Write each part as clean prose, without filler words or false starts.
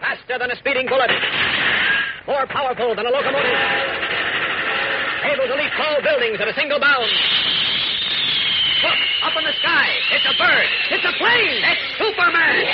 Faster than a speeding bullet. More powerful than a locomotive. Able to leap tall buildings at a single bound. Look, up in the sky. It's a bird. It's a plane. It's Superman.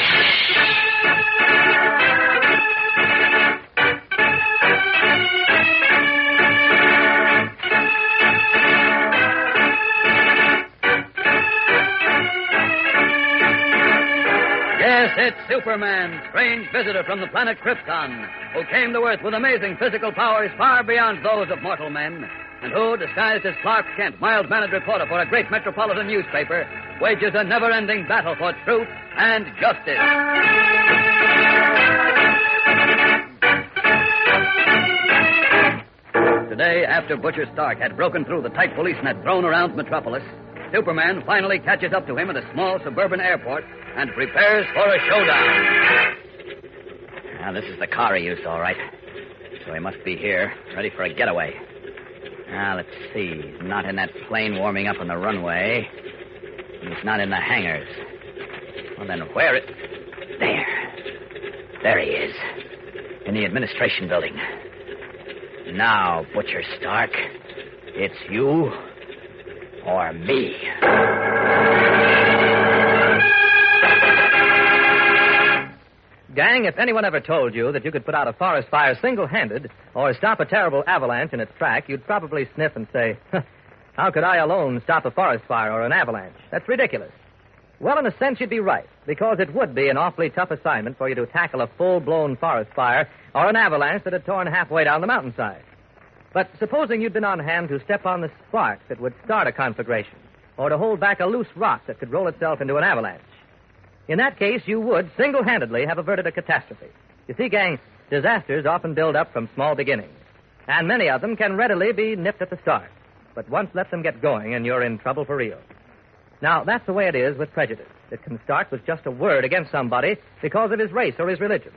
Yes, it's Superman, strange visitor from the planet Krypton, who came to Earth with amazing physical powers far beyond those of mortal men, and who, disguised as Clark Kent, mild-mannered reporter for a great metropolitan newspaper, wages a never-ending battle for truth and justice. Today, after Butcher Stark had broken through the tight police net thrown around Metropolis, Superman finally catches up to him at a small suburban airport and prepares for a showdown. Now, this is the car he used, all right. So he must be here, ready for a getaway. Now, let's see. He's not in that plane warming up on the runway. He's not in the hangars. Well, then where it... There he is. In the administration building. Now, Butcher Stark, it's you or me. Gang, if anyone ever told you that you could put out a forest fire single-handed or stop a terrible avalanche in its track, you'd probably sniff and say, how could I alone stop a forest fire or an avalanche? That's ridiculous. Well, in a sense, you'd be right, because it would be an awfully tough assignment for you to tackle a full-blown forest fire or an avalanche that had torn halfway down the mountainside. But supposing you'd been on hand to step on the spark that would start a conflagration, or to hold back a loose rock that could roll itself into an avalanche. In that case, you would single-handedly have averted a catastrophe. You see, gang, disasters often build up from small beginnings, and many of them can readily be nipped at the start. But once let them get going, and you're in trouble for real. Now, that's the way it is with prejudice. It can start with just a word against somebody because of his race or his religion.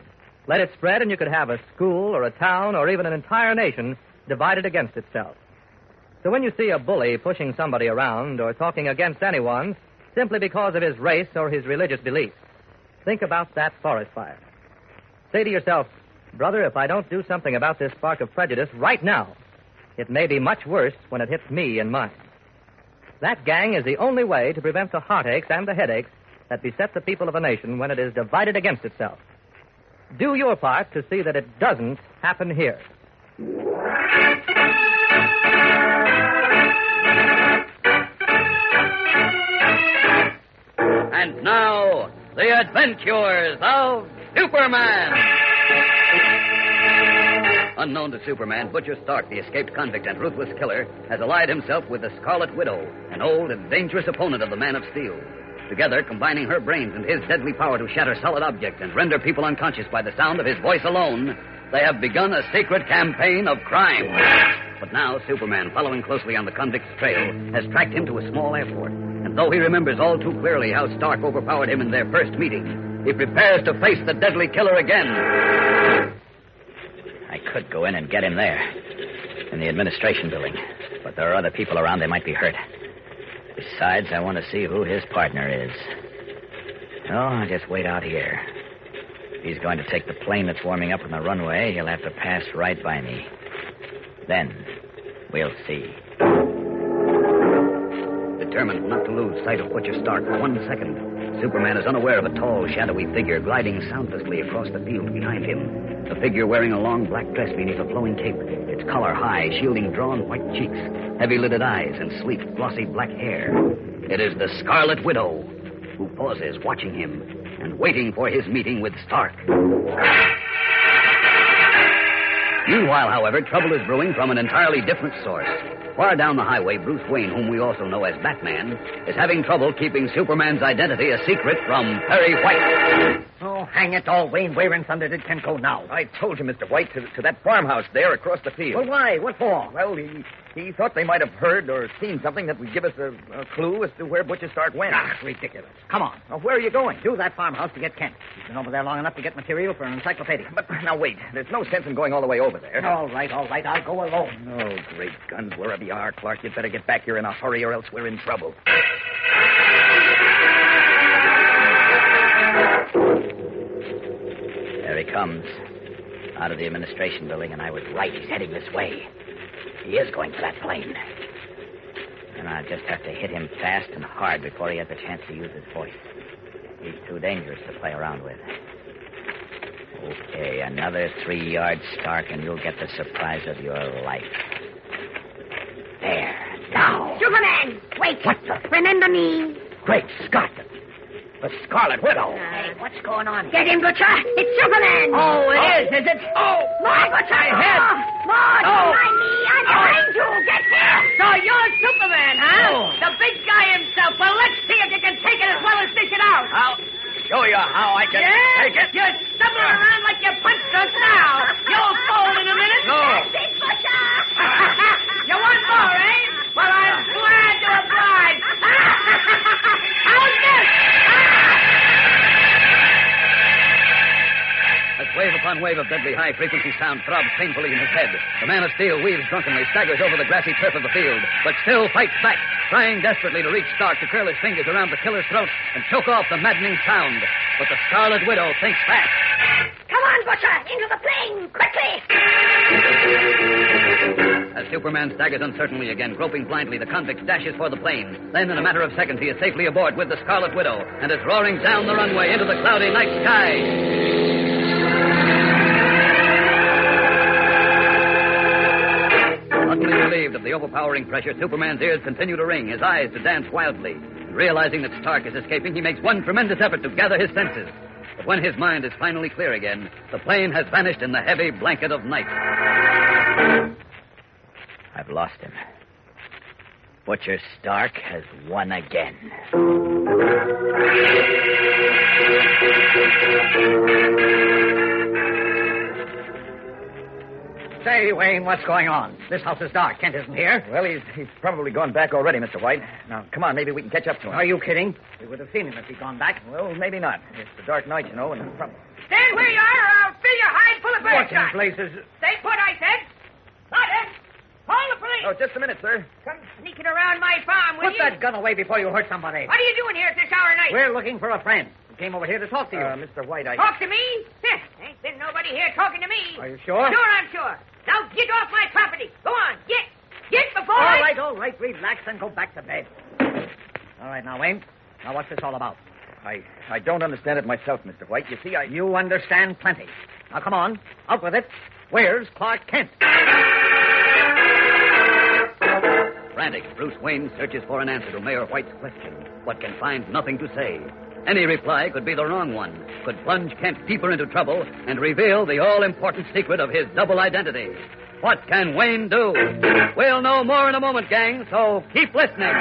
Let it spread, and you could have a school or a town or even an entire nation divided against itself. So when you see a bully pushing somebody around or talking against anyone simply because of his race or his religious beliefs, think about that forest fire. Say to yourself, brother, if I don't do something about this spark of prejudice right now, it may be much worse when it hits me and mine. That, gang, is the only way to prevent the heartaches and the headaches that beset the people of a nation when it is divided against itself. Do your part to see that it doesn't happen here. And now, the adventures of Superman. Unknown to Superman, Butcher Stark, the escaped convict and ruthless killer, has allied himself with the Scarlet Widow, an old and dangerous opponent of the Man of Steel. Together, combining her brains and his deadly power to shatter solid objects and render people unconscious by the sound of his voice alone, they have begun a secret campaign of crime. But now, Superman, following closely on the convict's trail, has tracked him to a small airport. And though he remembers all too clearly how Stark overpowered him in their first meeting, he prepares to face the deadly killer again. I could go in and get him there, in the administration building. But there are other people around. They might be hurt. Besides, I want to see who his partner is. No, I'll just wait out here. If he's going to take the plane that's warming up on the runway, he'll have to pass right by me. Then, we'll see. Determined not to lose sight of Butcher Stark for 1 second, Superman is unaware of a tall, shadowy figure gliding soundlessly across the field behind him. The figure wearing a long black dress beneath a flowing cape, its collar high, shielding drawn white cheeks, heavy-lidded eyes, and sleek, glossy black hair. It is the Scarlet Widow, who pauses watching him and waiting for his meeting with Stark. Meanwhile, however, trouble is brewing from an entirely different source. Far down the highway, Bruce Wayne, whom we also know as Batman, is having trouble keeping Superman's identity a secret from Perry White. Oh, hang it all, Wayne. Where in thunder did Kent go now? I told you, Mr. White, to that farmhouse there across the field. Well, why? What for? Well, he thought they might have heard or seen something that would give us a clue as to where Butcher Stark went. Ah, ridiculous. Come on. Now, where are you going? To that farmhouse to get Kent. He's been over there long enough to get material for an encyclopedia. But now, wait. There's no sense in going all the way over there. All right. I'll go alone. Oh, great guns. Wherever you are, Clark, you'd better get back here in a hurry or else we're in trouble. There he comes. Out of the administration building, and I was right. He's heading this way. He is going for that plane. And I'll just have to hit him fast and hard before he has a chance to use his voice. He's too dangerous to play around with. Okay, another 3 yards, Stark, and you'll get the surprise of your life. There. Now. Superman! Wait! What the? Remember me. Great Scott! The Scarlet Widow. Hey, what's going on? Get him, Butcher! It's Superman! Oh, it is it? Oh! More, Butcher! My head! More! Don't mind me! I'm behind you! Get here! So you're Superman, huh? Oh. The big guy himself. Well, let's see if you can take it as well as dish it out. I'll show you how I can take it. You're stumbling around like you punched us now. You'll fold in a minute. No. That's it, Butcher! You want more, eh? Well, I'm glad to oblige. How's this? As wave upon wave of deadly high-frequency sound throbs painfully in his head, the Man of Steel weaves drunkenly, staggers over the grassy turf of the field, but still fights back, trying desperately to reach Stark to curl his fingers around the killer's throat and choke off the maddening sound. But the Scarlet Widow thinks fast. Come on, Butcher! Into the plane! Quickly! As Superman staggers uncertainly again, groping blindly, the convict dashes for the plane. Then, in a matter of seconds, he is safely aboard with the Scarlet Widow and is roaring down the runway into the cloudy night sky. Utterly relieved of the overpowering pressure, Superman's ears continue to ring, his eyes to dance wildly. Realizing that Stark is escaping, he makes one tremendous effort to gather his senses. But when his mind is finally clear again, the plane has vanished in the heavy blanket of night. I've lost him. Butcher Stark has won again. Say, Wayne, what's going on? This house is dark. Kent isn't here. Well, he's probably gone back already, Mr. White. Now, come on, maybe we can catch up to him. Are you kidding? We would have seen him if he'd gone back. Well, maybe not. It's the dark night, you know, and Stand where you are, or I'll fill your hide full of What in birdshot. places? Stay put, I said. Not it. Call the police. Oh, just a minute, sir. Come sneaking around my farm, will Put you? that gun away before you hurt somebody. What are you doing here at this hour of night? We're looking for a friend. We came over here to talk to you. Mr. White, Talk to me? Ain't been nobody here talking to me. Are you sure? Sure, I'm sure. Now get off my property. Go on, get. Get before All right. Relax and go back to bed. All right, now, Wayne. Now, what's this all about? I don't understand it myself, Mr. White. You see, You understand plenty. Now, come on. Out with it. Where's Clark Kent? Frantic, Bruce Wayne searches for an answer to Mayor White's question, but can find nothing to say. Any reply could be the wrong one, could plunge Kent deeper into trouble and reveal the all-important secret of his double identity. What can Wayne do? We'll know more in a moment, gang, so keep listening.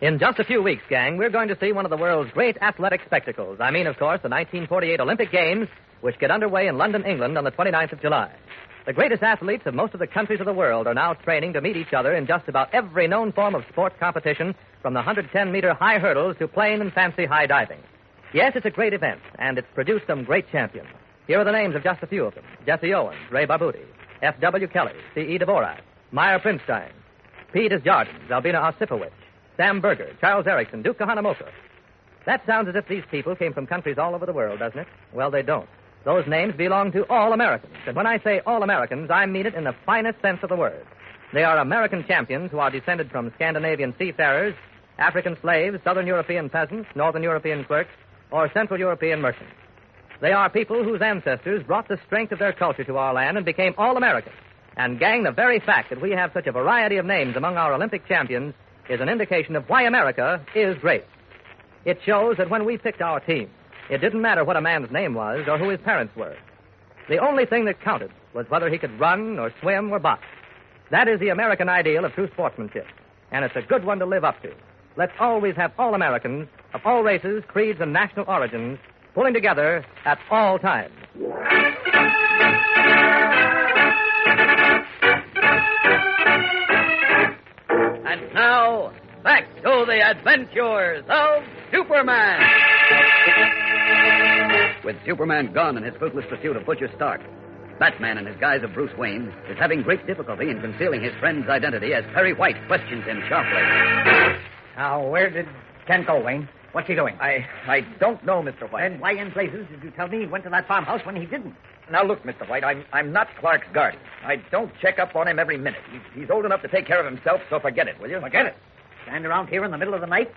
In just a few weeks, gang, we're going to see one of the world's great athletic spectacles. I mean, of course, the 1948 Olympic Games, which get underway in London, England on the 29th of July. The greatest athletes of most of the countries of the world are now training to meet each other in just about every known form of sports competition, from the 110-meter high hurdles to plain and fancy high diving. Yes, it's a great event, and it's produced some great champions. Here are the names of just a few of them. Jesse Owens, Ray Barbuti, F.W. Kelly, C.E. Dvorak, Meyer Prinstein, Pete Desjardins, Albina Osipowicz, Sam Berger, Charles Erickson, Duke Kahanamoku. That sounds as if these people came from countries all over the world, doesn't it? Well, they don't. Those names belong to all Americans. And when I say all Americans, I mean it in the finest sense of the word. They are American champions who are descended from Scandinavian seafarers, African slaves, Southern European peasants, Northern European clerks, or Central European merchants. They are people whose ancestors brought the strength of their culture to our land and became all Americans. And, gang, the very fact that we have such a variety of names among our Olympic champions is an indication of why America is great. It shows that when we picked our team, it didn't matter what a man's name was or who his parents were. The only thing that counted was whether he could run or swim or box. That is the American ideal of true sportsmanship, and it's a good one to live up to. Let's always have all Americans of all races, creeds, and national origins pulling together at all times. And now, back to the adventures of Superman. With Superman gone in his fruitless pursuit of Butcher Stark, Batman, in his guise of Bruce Wayne, is having great difficulty in concealing his friend's identity as Perry White questions him sharply. Now, where did Kent go, Wayne? What's he doing? I don't know, Mr. White. Then why in blazes did you tell me he went to that farmhouse when he didn't? Now, look, Mr. White, I'm not Clark's guardian. I don't check up on him every minute. He's old enough to take care of himself, so forget it, will you? Forget it? Stand around here in the middle of the night,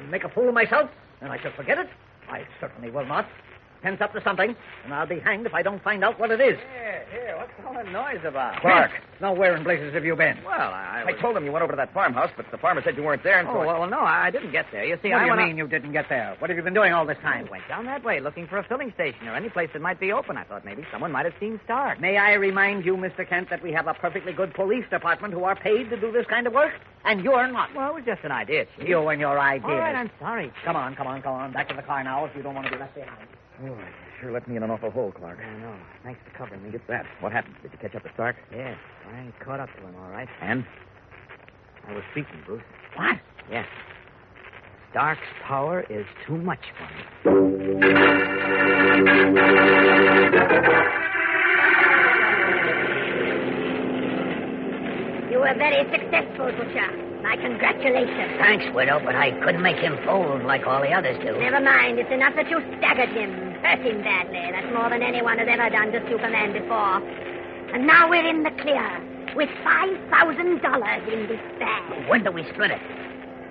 make a fool of myself, and I shall forget it? I certainly will not. Tense up to something, and I'll be hanged if I don't find out what it is. Here, what's all that noise about? Clark. Now, where in blazes have you been? Well, I told him you went over to that farmhouse, but the farmer said you weren't there, and so... Oh, well, no, I didn't get there. You see, What do I you went mean you didn't get there? What have you been doing all this time? I went down that way looking for a filling station or any place that might be open. I thought maybe someone might have seen Stark. May I remind you, Mr. Kent, that we have a perfectly good police department who are paid to do this kind of work, and you're not. Well, it was just an idea, Chief. You and your ideas. All right, I'm sorry. Come on. Back to the car now if you don't want to be left behind. Oh, sure left me in an awful hole, Clark. I know. Thanks for covering me. Get that. What happened? Did you catch up to Stark? Yes, I caught up to him, all right. And? I was speaking, Bruce. What? Yes. Stark's power is too much for me. You were very successful, Butcher. My congratulations. Thanks, Widow, but I couldn't make him fold like all the others do. Never mind. It's enough that you staggered him. Hurt him badly. That's more than anyone has ever done to Superman before. And now we're in the clear with $5,000 in this bag. When do we split it?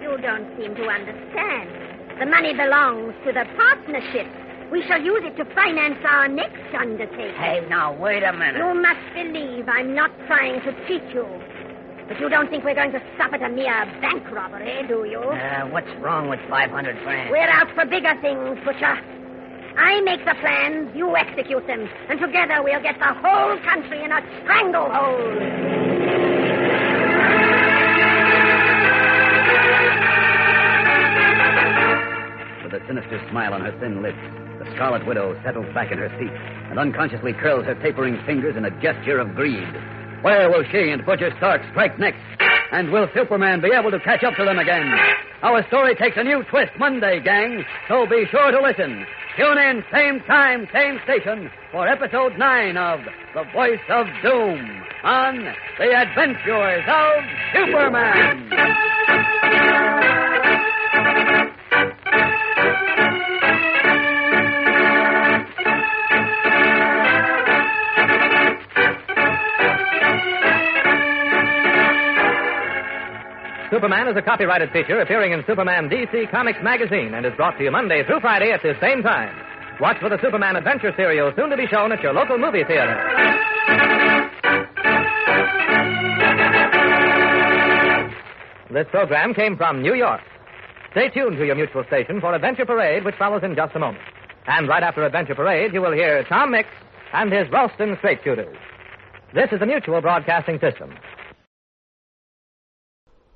You don't seem to understand. The money belongs to the partnership. We shall use it to finance our next undertaking. Hey, now, wait a minute. You must believe I'm not trying to cheat you. But you don't think we're going to stop at a mere bank robbery, do you? What's wrong with 500 grand? We're out for bigger things, Butcher. I make the plans, you execute them, and together we'll get the whole country in a stranglehold. With a sinister smile on her thin lips, the Scarlet Widow settles back in her seat and unconsciously curls her tapering fingers in a gesture of greed. Where will she and Butcher Stark strike next? And will Superman be able to catch up to them again? Our story takes a new twist Monday, gang, so be sure to listen. Tune in, same time, same station, for episode 9 of The Voice of Doom on The Adventures of Superman. Superman is a copyrighted feature appearing in Superman DC Comics magazine and is brought to you Monday through Friday at the same time. Watch for the Superman Adventure serial soon to be shown at your local movie theater. This program came from New York. Stay tuned to your mutual station for Adventure Parade, which follows in just a moment. And right after Adventure Parade, you will hear Tom Mix and his Ralston Straight Shooters. This is the Mutual Broadcasting System.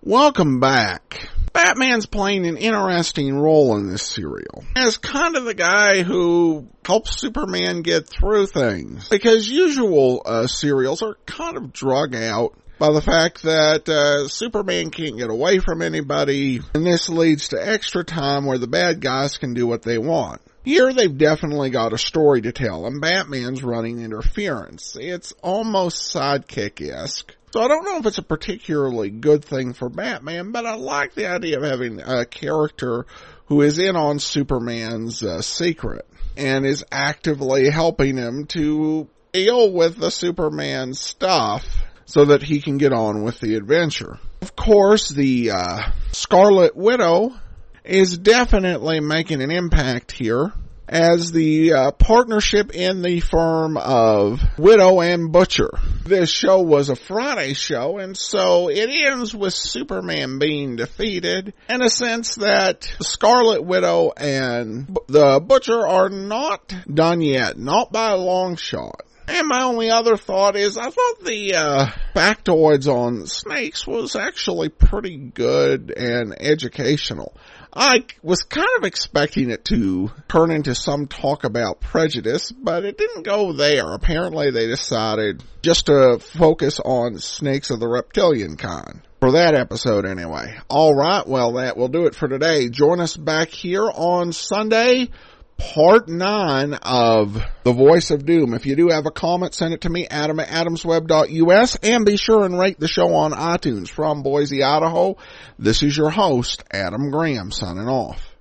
Welcome back. Batman's playing an interesting role in this serial as kind of the guy who helps Superman get through things. Because usual serials are kind of drug out by the fact that Superman can't get away from anybody, and this leads to extra time where the bad guys can do what they want. Here they've definitely got a story to tell, and Batman's running interference. It's almost sidekick-esque. So I don't know if it's a particularly good thing for Batman, but I like the idea of having a character who is in on Superman's secret and is actively helping him to deal with the Superman stuff so that he can get on with the adventure. Of course, the Scarlet Widow is definitely making an impact here, as the partnership in the firm of Widow and Butcher. This show was a Friday show, and so it ends with Superman being defeated, in a sense that Scarlet Widow and the Butcher are not done yet, not by a long shot. And my only other thought is, I thought the factoids on snakes was actually pretty good and educational. I was kind of expecting it to turn into some talk about prejudice, but it didn't go there. Apparently they decided just to focus on snakes of the reptilian kind. For that episode anyway. Alright, well that will do it for today. Join us back here on Sunday, Part 9 of The Voice of Doom. If you do have a comment, send it to me, Adam at adamsweb.us, and be sure and rate the show on iTunes. From Boise, Idaho, this is your host, Adam Graham, signing off.